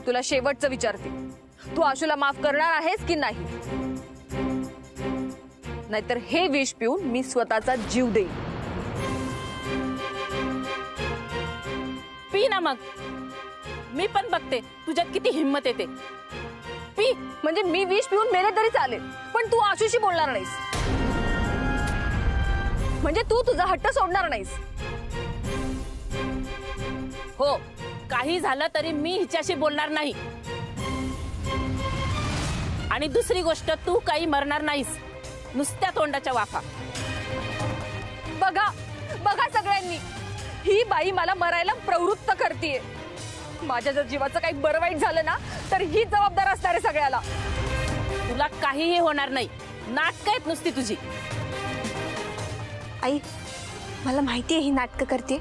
तुला शेवटचं विचारते, तू आशूला माफ करणार आहेस की नाही? नाहीतर हे विष पिऊन मी स्वतःचा जीव देईन. पी ना मग, मी पण बघते तुझ्यात किती हिम्मत येते. पी म्हणजे मी विष पिऊन मेले तरी चालेल, पण तू आशूशी बोलणार नाहीस. म्हणजे तू तुझा हट्ट सोडणार नाहीस. हो, काही झालं तरी मी हिच्याशी बोलणार नाही. आणि दुसरी गोष्ट, तू काही मरणार नाहीस, नुसत्या तोंडाच्या वाफा. बघा बघा सगळ्यांनी, ही बाई मला मरायला प्रवृत्त करतेय. माझ्या जर जीवाचं काही बरं वाईट झालं ना तर ही जबाबदार असणार आहे सगळ्याला. तुला काहीही होणार नाही, नाटक आहेत नुसती तुझी. आई, मला माहिती आहे ही नाटकं करते,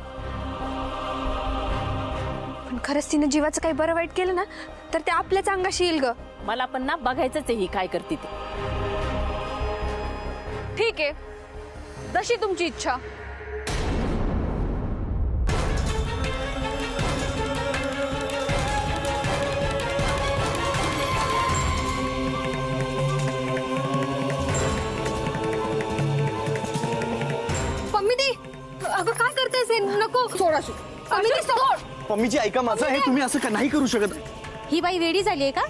पण खरंच तिने जीवाचं काही बरं वाईट केलं ना तर ते आपल्याच अंगाशी येईल ग. मला पण ना बघायचंच आहे ही काय करते ते. ठीक आहे, जशी तुमची इच्छा. पम्मी, अगं काय करतेस? नको, सोड आशू. पम्मी सोड. पम्मीजी ऐका माझं, हे तुम्ही असं का नाही करू शकत. ही बाई वेडी झाली आहे का?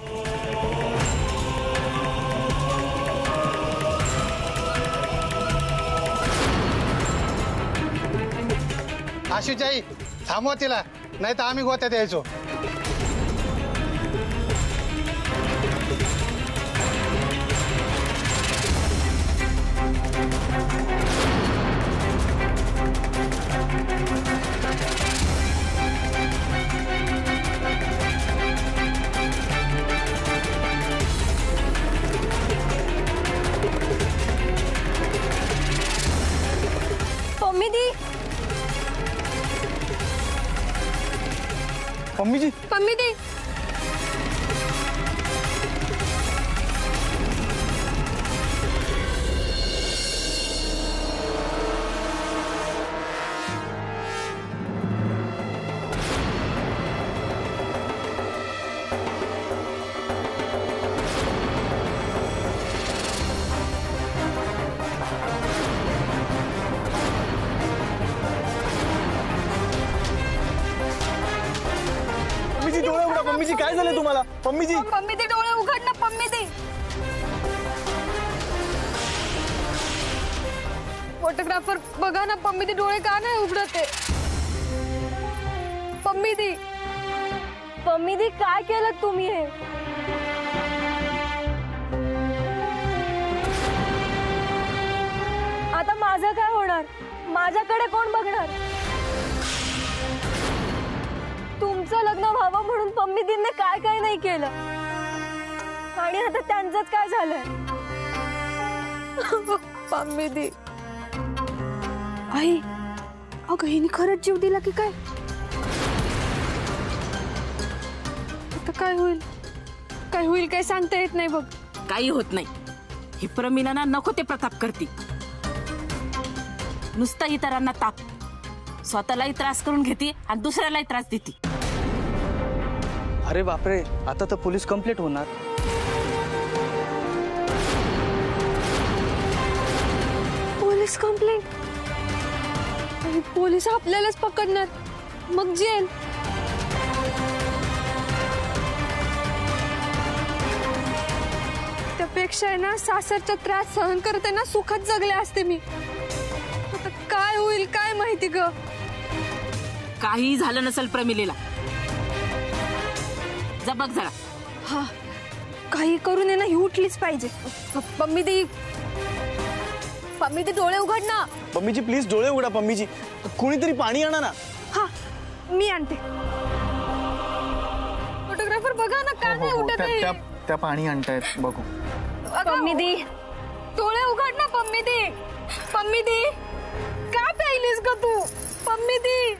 आशूची आई थांबवा तिला, नाही तर आम्ही गोत्यात यायचो. पम्मीजी पम्मी दी. पम्मीजी डोळे उघडा. पम्मीजी काय झालं तुम्हाला? पम्मीजी पम्मी ते डोळे उघड ना. पम्मी ते फोटोग्राफर बघा ना, पम्मी ते डोळे का नाही उघडत आहे? पम्मी दी, पम्मी दी काय केलं तुम्ही हे? आता माझं काय होणार? माझ्याकडे कोण बघणार? तुमचं लग्न व्हावं म्हणून पम्मी दीने काय काय नाही केलं, आणि आता त्यांचंच काय झालंय? पम्मी दी. आई, अगं हिने खरंच जीव दिला की काय? आता काय होईल? काय होईल काय सांगता येत नाही बघ. काही होत नाही. ही प्रमिला ना नको ते प्रताप करती. नुसता इतरांना ताप, स्वतःलाही त्रास करून घेते आणि दुसऱ्यालाही त्रास देते. अरे बापरे, आता तर पोलीस कंप्लेंट होणार. Police complaint? आणि पोलीस आपल्यालाच पकडणार, मग जेल. त्यापेक्षा आहे ना सासरचा त्रास सहन करते ना सुखात जगले असते मी. आता काय होईल काय माहिती ग. काही झालं नसेल प्रमिलेला. जा बघ जरा. हा, काही करून आहे ना ही उठलीच पाहिजे. पम्मी दी, पम्मी दी डोळे उघड ना. पम्मीजी प्लीज डोळे उघडा. पम्मीजी कोणीतरी पाणी आणा ना. हा, मी आणते. फोटोग्राफर बघा ना, का नाही उठत आहे? त्या पाणी आणतायत, बघू. पम्मी दी, डोळे उघड ना. पम्मी दी, पम्मी दी, का प्यायलीस का तू? पम्मी दी,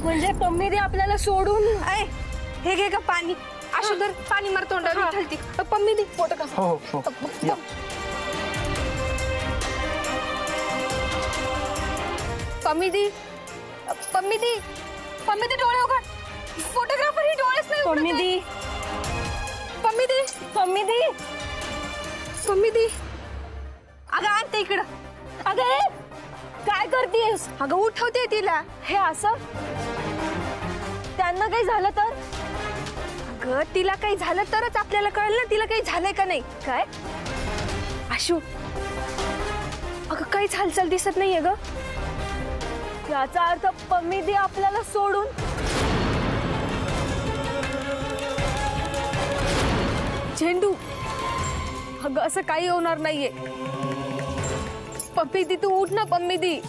म्हणजे पम्मी दी आपल्याला सोडून. ऐ, हे घे का पाणी. अशोधर पाणी मार तोंडावर. उठलती पम्मी दी. हो हो या. पम्मी दी, पम्मी दी, पम्मी दी डोळे उघड. फोटोग्राफर ही डोळे नाही उघडत पम्मी आहे. दी पम्मी दी पम्मी दी पम्मी दी अगं आण ते इकडं. अगं ए, काय करतेस? अगं उठवते तिला. हे असं त्यांना काही झालं तर? अगं तिला काही झालं तरच आपल्याला कळलं ना तिला काही झालंय का नाही. काय? आशू अगं काहीच हालचाल दिसत नाहीये ग. याचा अर्थ पम्मी दी आपल्याला सोडून झेंडू अगं असं काही होणार नाहीये. पप्पी दी तू उठ ना. पम्मी दी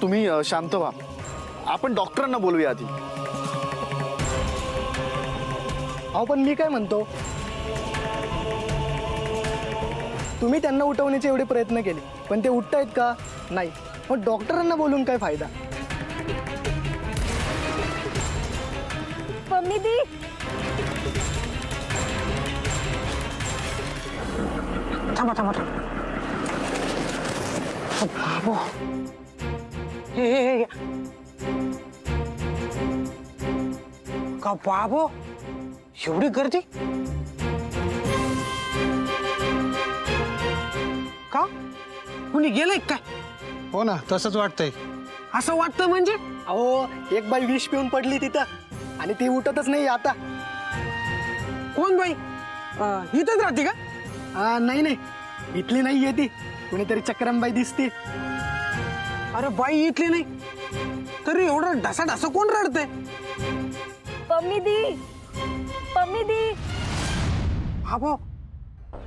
तुम्ही शांत व्हा. आपण डॉक्टरांना बोलूया आधी. अहो पण मी काय म्हणतो, तुम्ही त्यांना उठवण्याचे एवढे प्रयत्न केले पण ते उठतायत का? नाही. मग डॉक्टरांना बोलून काय फायदा? पम्मी दी थांबा थांबा थांबा. बाबो हे का बाबो एवढी गर्दी का? कुणी गेलंय काय? हो ना, तसंच वाटतंय. असं वाटतं म्हणजे? अहो एक बाई विष पिऊन पडली तिथं आणि ती उठतच नाही आता. कोण बाई? इथंच राहते का? नाही नाही, इथली नाही आहे ती. कुणीतरी चक्रमबाई दिसते. अरे बाई इथली नाही तरी एवढं ढसा ढसा कोण रडतंय? पम्मी दी पम्मी दी बाबो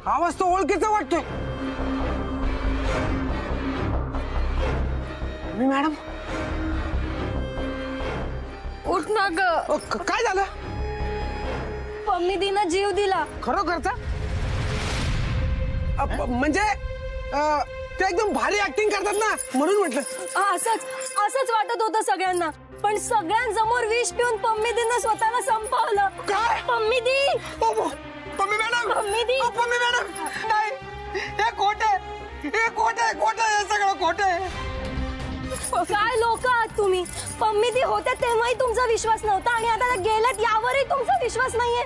आवाज तो ओळखीचा वाटतोय. मी मॅडम उठ ना ग. काय झालं? पम्मी दीनं जीव दिला. खरोखरचा? म्हणजे ते एकदम भारी ऍक्टिंग करतात ना म्हणून म्हटलं. असंच वाटत होतं सगळ्यांना, पण सगळ्यांसमोर विष पिऊन पम्मी दीनं स्वतःला संपवलं. काय? पम्मी दी पम्मी मॅडम पम्मी दी पम्मी मॅडम नाही हे खोटे हे खोटे खोटे हे सगळं खोटे. काय लोक आहात तुम्ही? पम्मी दी होत्या तेव्हाही तुमचा विश्वास नव्हता आणि आता गेल्यात यावरही तुमचा विश्वास नाहीये.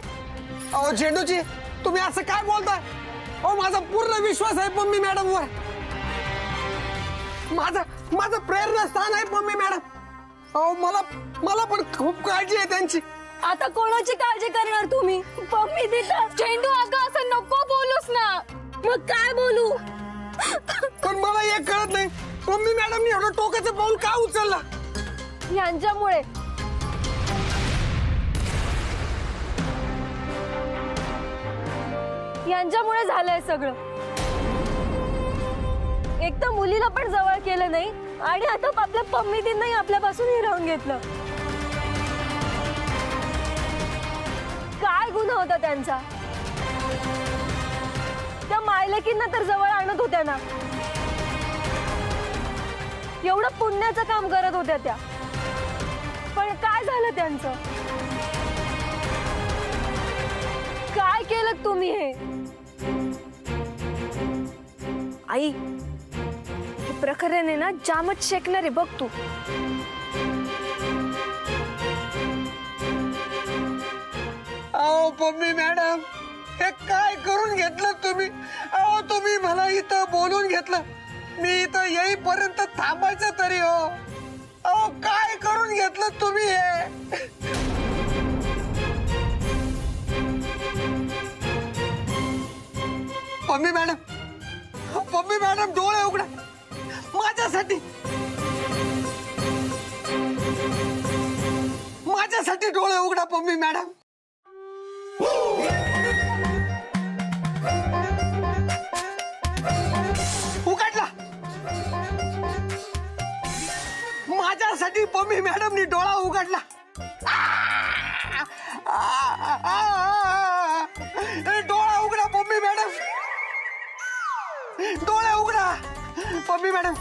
अहो झेंडूजी तुम्ही असं काय बोलताय? अहो माझा पूर्ण विश्वास आहे पम्मी मॅडम वर. माझं प्रेरणास्थान आहे पम्मी मॅडम. अहो मला पण खूप काळजी आहे त्यांची. आता कोणाची काळजी करणार तुम्ही? पम्मी दी तर झेंडू अगं असं नको बोलूस ना. मग काय बोलू? पण मला एक कळत नाही पम्मी मॅडमनी एवढं टोकाचं पाऊल का उचलला? यांच्यामुळे. यांच्यामुळे झालंय सगळं. एक तर मुलीला पण जवळ केलं नाही आणि आता आपल्या पम्मी दींनाही आपल्यापासून हिरावून घेतलं. काय गुन्हा होता त्यांचा? त्या मायलेकींना तर जवळ आणत होत्या ना. एवढं पुण्याचं काम करत होत्या त्या, पण काय झालं त्यांचं? काय केलं तुम्ही हे? आई हे प्रकरण आहे ना जामच शेकणार आहे बघ तू. अहो पम्मी मॅडम हे काय करून घेतलं तुम्ही? अहो तुम्ही मला इथं बोलून घेतलं. मी इथं येईपर्यंत थांबायचं तरी हो. अहो काय करून घेतलं तुम्ही हे? पम्मी मॅडम डोळे उघडा माझ्यासाठी डोळे उघडा पम्मी मॅडम. उघडला माझ्यासाठी पम्मी मॅडमनी डोळा उघडला. डोळा उघडा पम्मी मॅडम. डोळे उघडा पम्मी मॅडम.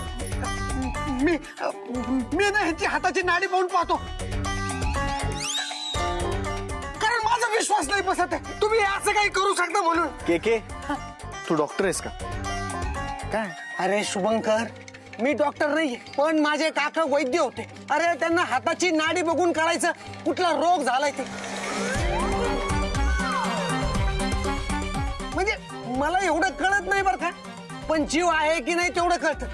मी ना ह्याची हाताची नाडी पाहून पाहतो कारण माझा विश्वास नाही बसत आहे तुम्ही असं काही करू शकता म्हणून. के तू डॉक्टर आहेस का? काय? अरे शुभंकर मी डॉक्टर नाहीये, पण माझे काका वैद्य होते. अरे त्यांना हाताची नाडी बघून कळायचं कुठला रोग झालाय ते. म्हणजे मला एवढं कळत नाही बरं का, पण जीव आहे की नाही तेवढं कळतं.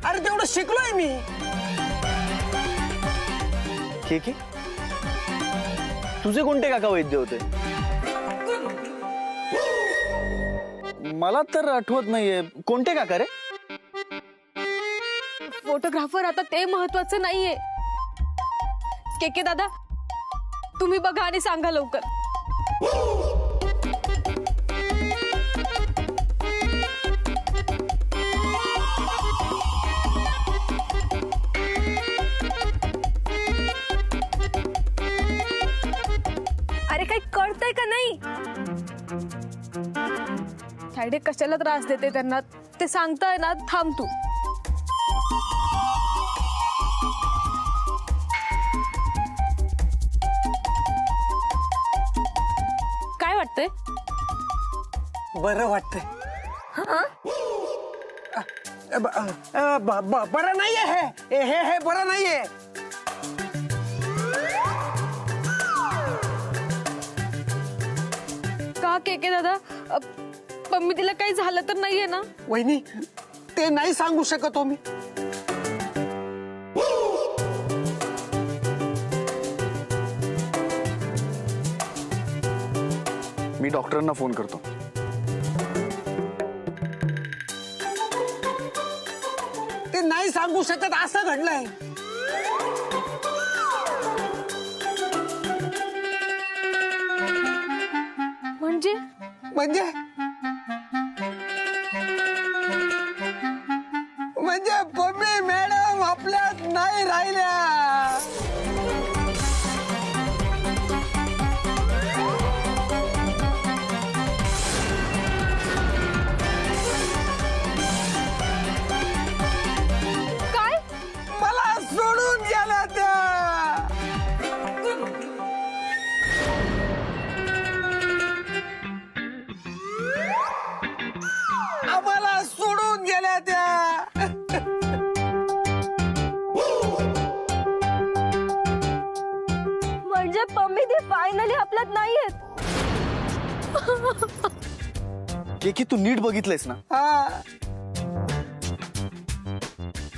अरे तेवढं शिकलोय मी. की तुझे कोणते काका वैद्य होते? मला तर आठवत नाहीये. कोणते काका रे? फोटोग्राफर, आता ते महत्वाचं नाहीये. के दादा, तुम्ही बघा आणि सांगा लवकर. अरे काही कळतंय का नाही? साईडे कशाला त्रास देते त्यांना ते सांगताय ना. थांब तू. काय वाटतंय? बरं वाटतंय. बरं नाहीये हे बरं नाहीये. का के दादा, मम्मी तिला काही झालं तर नाहीये ना? वहिनी, ते नाही सांगू शकत हो मी. मी डॉक्टरांना फोन करतो. ते नाही सांगू शकत असं घडलंय. म्हणजे म्हणजे पम्मी मॅडम आपल्यात नाही राहिल्या. काय? मला सोडून गेल्या त्या. आम्हाला सोडून गेल्या त्या. म्हणजे पम्मी दी फायनली आपल्यात नाहीयेत. की तू नीट बघितलंयस ना? हा,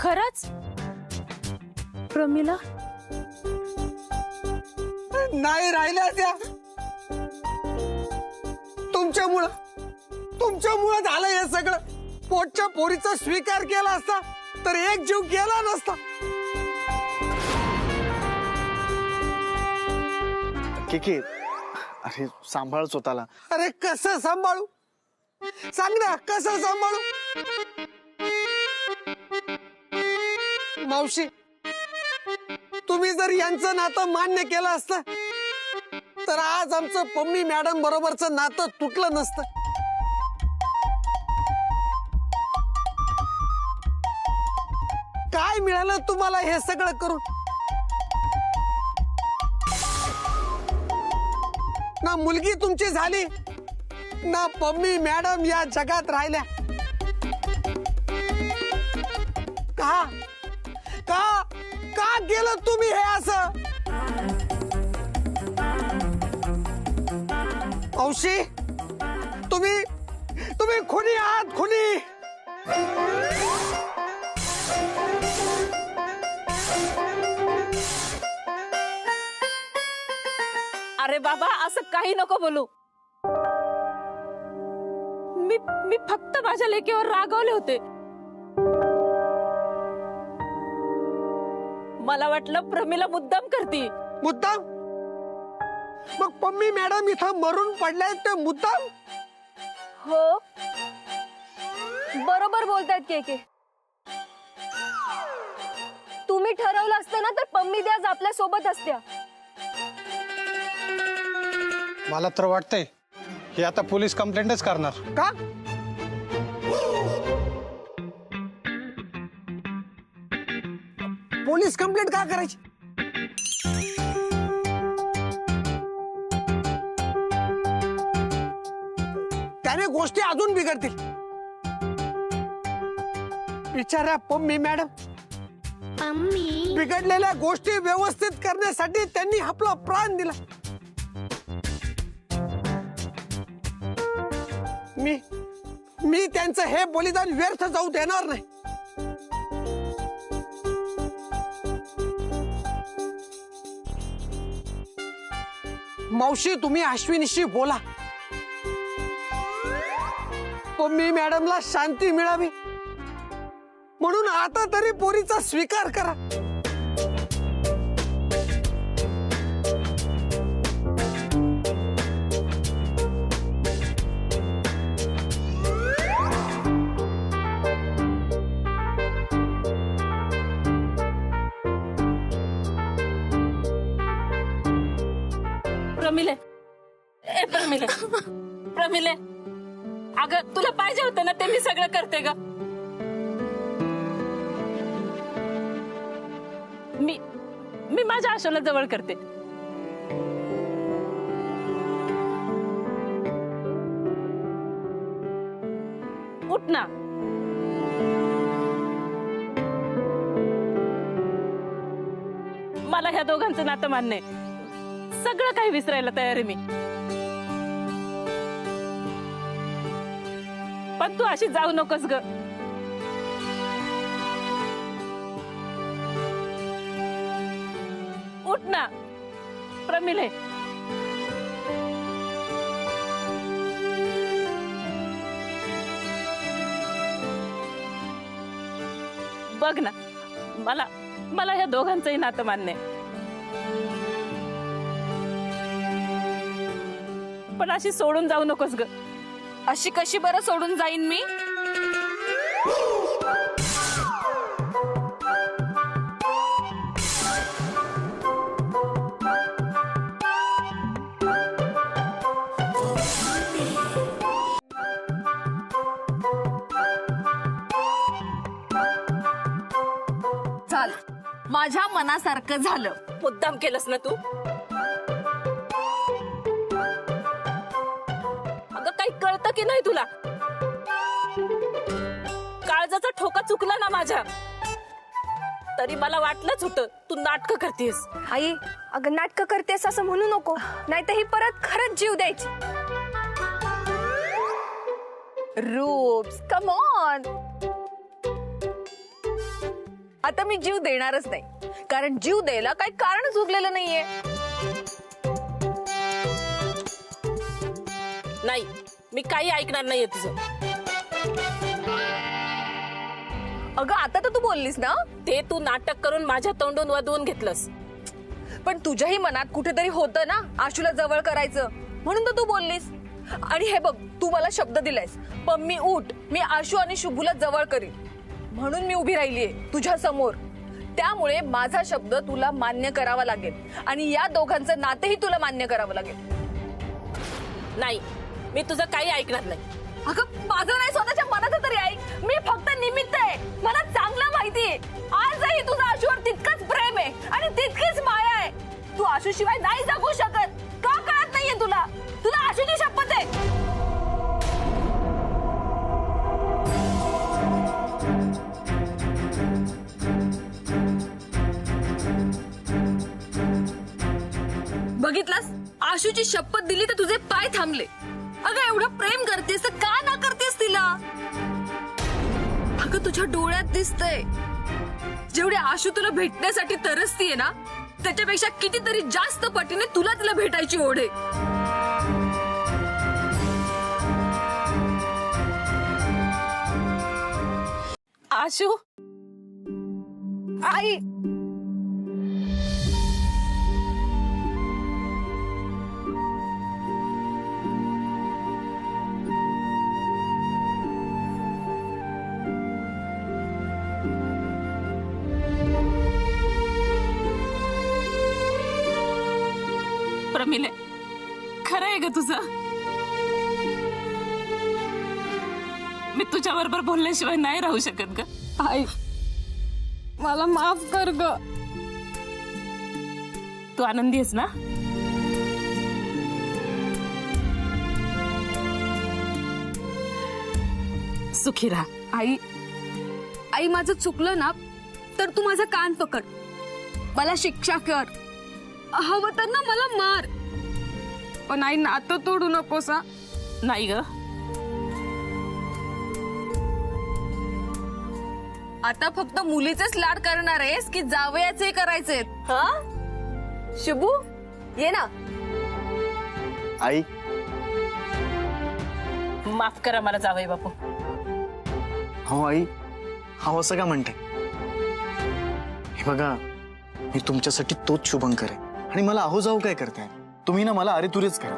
खरंच? प्रमिला नाही राहिल्या त्या. तुमच्यामुळं झालं हे सगळं. पोटच्या पोरीचा स्वीकार केला असता तर एक जीव गेला नसता. की अरे सांभाळ स्वतःला. अरे कसं सांभाळू? सांग ना, कसं सांभाळू? मावशी, तुम्ही जर यांचं नातं मान्य केलं असतं तर आज आमचं पम्मी मॅडम बरोबरचं नातं तुटलं नसतं. काय मिळालं तुम्हाला हे सगळं करून? ना मुलगी तुमची झाली, ना पम्मी मॅडम या जगात राहिल्या. का का का केलं तुम्ही हे असं? औशी, तुम्ही खुनी आहात, खुनी. अरे बाबा, असं काही नको बोलू. मी फक्त माझ्या लेकीवर रागवले होते. मला वाटलं प्रमिला मुद्दाम करती. मुद्दाम? मग पम्मी मॅडम इथं मरून पडलाय ते मुद्दाम? हो, बरोबर बोलतायत के. तुम्ही ठरवलं असतं ना तर पम्मी दी आज आपल्या सोबत असत्या. मला तर वाटतंय हे आता पोलीस कंप्लेंटच करणार. का? पोलीस कंप्लेंट का करायची? त्याने गोष्टी अजून बिघडतील. बिचाऱ्या पम्मी मॅडम, बिघडलेल्या गोष्टी व्यवस्थित करण्यासाठी त्यांनी आपला प्राण दिला. मी त्यांचं हे बलिदान व्यर्थ जाऊ देणार नाही. मावशी, तुम्ही अश्विनीशी बोला. पम्मी मॅडमला शांती मिळावी म्हणून आता तरी पोरीचा स्वीकार करा. प्रमिले, ए प्रमिले, प्रमिले, अगं तुला पाहिजे होतं ना ते मी सगळं करते ग. मी माझ्या आशोला जवळ करते. उठ ना. मला ह्या दोघांचं नातं मान्य आहे. सगळं काही विसरायला तयार आहे मी. पण तू अशी जाऊ नकोस ग. उठ ना प्रमिले. बघ ना, मला ह्या दोघांचंही नातं मान्य आहे. पण अशी सोडून जाऊ नकोस ग. अशी कशी बरं सोडून जाईन मी? चाल, माझ्या मनासारखं झालं. मुद्दाम केलंस ना तू. अगं काही कळतं की नाही तुला? काळजाचा ठोका चुकला ना माझ्या, तरी मला वाटलंच होतं तू नाटकं करतेस. आई, अगं नाटकं करतेस असं म्हणू नको, नाही तर ही परत खरंच जीव द्यायची. रूप्स, कम ऑन. आता मी जीव देणारच नाही, कारण जीव द्यायला काही कारणच उरलेलं नाहीये. नाही, मी काही ऐकणार नाहीये तुझं. अगं आता तर तू बोललीस ना, ते तू नाटक करून माझ्या तोंडून वधवून घेतलंस. पण तुझ्याही मनात कुठेतरी होतं ना आशूला जवळ करायचं, म्हणून तर तू बोललीस. आणि हे बघ, तू मला शब्द दिलायस, पम्मी उठ, मी आशू आणि शुभूला जवळ करीन, म्हणून मी उभी राहिलीये तुझ्या समोर. त्यामुळे माझा शब्द तुला मान्य करावा लागेल आणि या दोघांचं नातेही तुला मान्य करावं लागेल. नाही, मी तुझं काही ऐकणार नाही. अगं माझं नाही, स्वतःच्या मनाचं तरी ऐक. मी फक्त निमित्त आहे, मला चांगलं माहितीये. आजही तुझं आशूवर तितकंच प्रेम आहे आणि तितकीच माया आहे. तू आशू शिवाय नाही जगू शकत. का कळत नाहीये तुला? तुला आशूची शपथ आहे. बघितलास, आशूची शपथ दिली तर तुझे पाय थांबले. अगं एवढं प्रेम करतेस तर का ना करतेस तिला? अगं तुझ्या डोळ्यात दिसतंय, जेवढे आशू तुला भेटण्यासाठी तरसतीये ना, त्याच्यापेक्षा कितीतरी जास्त पटीने तुला तिला भेटायची ओढ आहे. आशू, आई, प्रमिले, खरं आहे ग तुझं. मी तुझ्या बरोबर बोलल्याशिवाय नाही राहू शकत ग. आई, मला माफ कर ग. तू आनंदी आहेस ना? सुखी राहा. आई, आई माझं चुकलं ना तर तू माझा कान पकड, मला शिक्षा कर, हवं तर ना मला मार, पण आई नातं तोडू नकोस हा. नाही ग, आता फक्त मुलीचेच लाड करणार आहेस की जावयाचे करायचे? हा शुभू ये ना. आई माफ करा मला जावई बापू. हो आई, हा असं का म्हणते? हे बघा, मी तुमच्यासाठी तोच शुभंकर आहे आणि मला अहो जाऊ काय करताय तुम्ही ना, मला अरे तुरेच करा.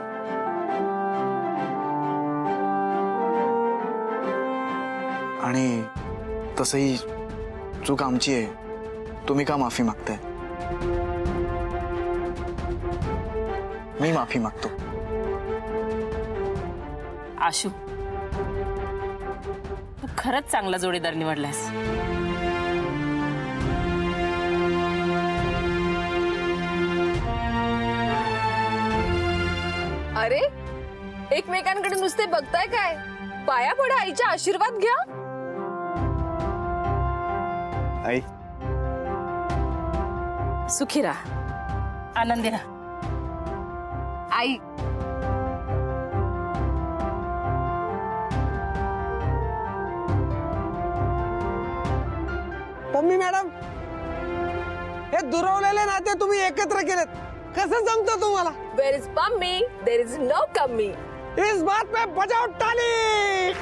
आणि तसही चूक आमची आहे, तुम्ही का माफी मागताय? मी माफी मागतो. आशू, तू खरंच चांगला जोडीदार निवडलास. अरे एकमेकांकडे नुसते बघताय काय? पाया पडा, आईचा आशीर्वाद घ्या. आई सुखी राहा, आनंदी राहा. आई पम्मी मॅडम, हे दुरावलेले नाते तुम्ही एकत्र केलेत, कसं जमतं तुम्हाला? Where is Pummy? There is no Kummy. इस बात पे बजाओ ताली.